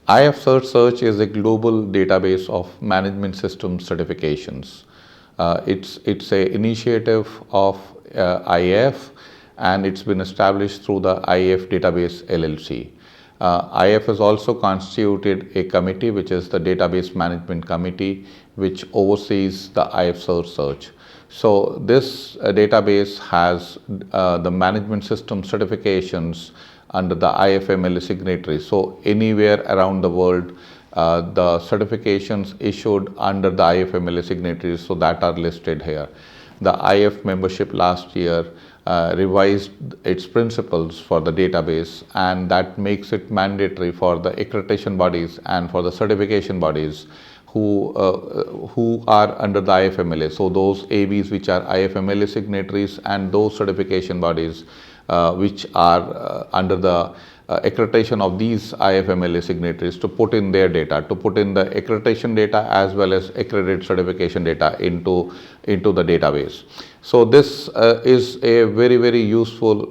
IAF Search is a global database of management system certifications. It's a initiative of IAF, and it's been established through the IAF database LLC. IAF has also constituted a committee, which is the Database Management Committee, which oversees the IAF Search. So this database has the management system certifications under the IFMLA signatory. So anywhere around the world, the certifications issued under the IFMLA signatories, so that are listed here. The IAF membership last year revised its principles for the database, and that makes it mandatory for the accreditation bodies and for the certification bodies who are under the IFMLA. So those ABs which are IFMLA signatories, and those certification bodies which are under the accreditation of these IFMLA signatories, to put in their data, to put in the accreditation data as well as accredited certification data into the database. So this is a very useful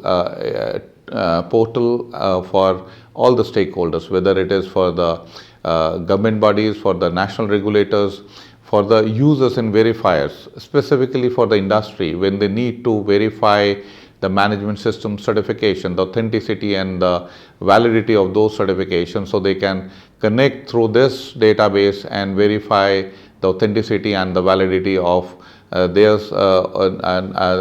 portal for all the stakeholders, whether it is for the government bodies, for the national regulators, for the users and verifiers, specifically for the industry when they need to verify the management system certification, the authenticity and the validity of those certifications, so they can connect through this database and verify the authenticity and the validity of their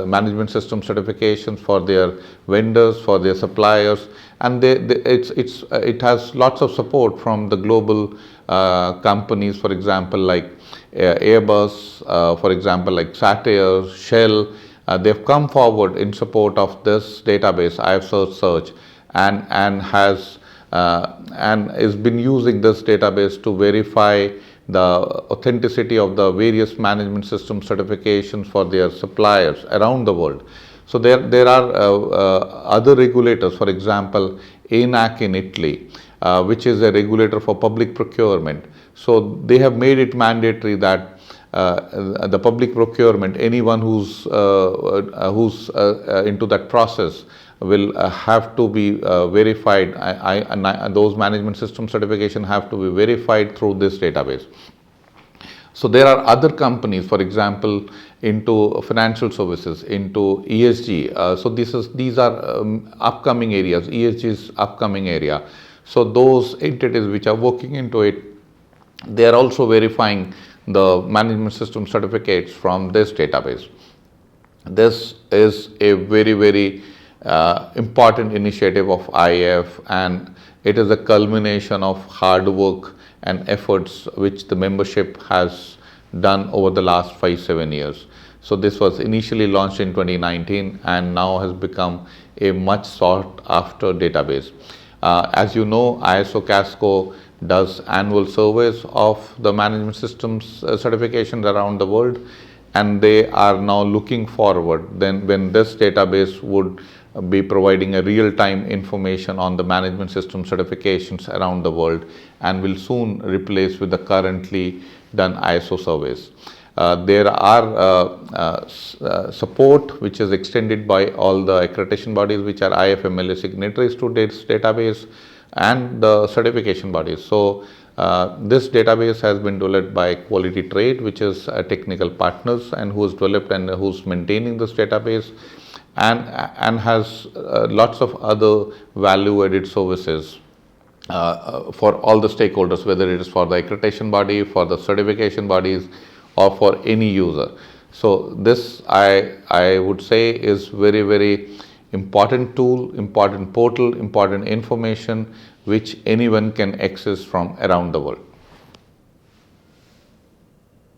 management system certifications for their vendors, for their suppliers, and it has lots of support from the global companies, for example, like Airbus, for example, like Satyr, Shell. They've come forward in support of this database, IAF Search, and is been using this database to verify the authenticity of the various management system certifications for their suppliers around the world. So there are other regulators, for example, ENAC in Italy, which is a regulator for public procurement. So they have made it mandatory that the public procurement, anyone who's into that process will have to be verified. Those management system certification have to be verified through this database. So there are other companies, for example, into financial services, into ESG. So these are upcoming areas. ESG is upcoming area. So those entities which are working into it, they are also verifying the management system certificates from this database. This is a very important initiative of IAF, and it is a culmination of hard work and efforts which the membership has done over the last 5-7 years. So this was initially launched in 2019 and now has become a much sought after database. As you know, ISO Casco does annual surveys of the management systems certifications around the world, and they are now looking forward then when this database would be providing a real-time information on the management system certifications around the world, and will soon replace with the currently done ISO surveys. There are support which is extended by all the accreditation bodies which are IFMLA signatories to this database, and the certification bodies. So this database has been developed by Quality Trade, which is technical partners and who has developed and who's maintaining this database, and has lots of other value added services for all the stakeholders, whether it is for the accreditation body, for the certification bodies, or for any user. So this I would say is very important tool, important portal, important information which anyone can access from around the world.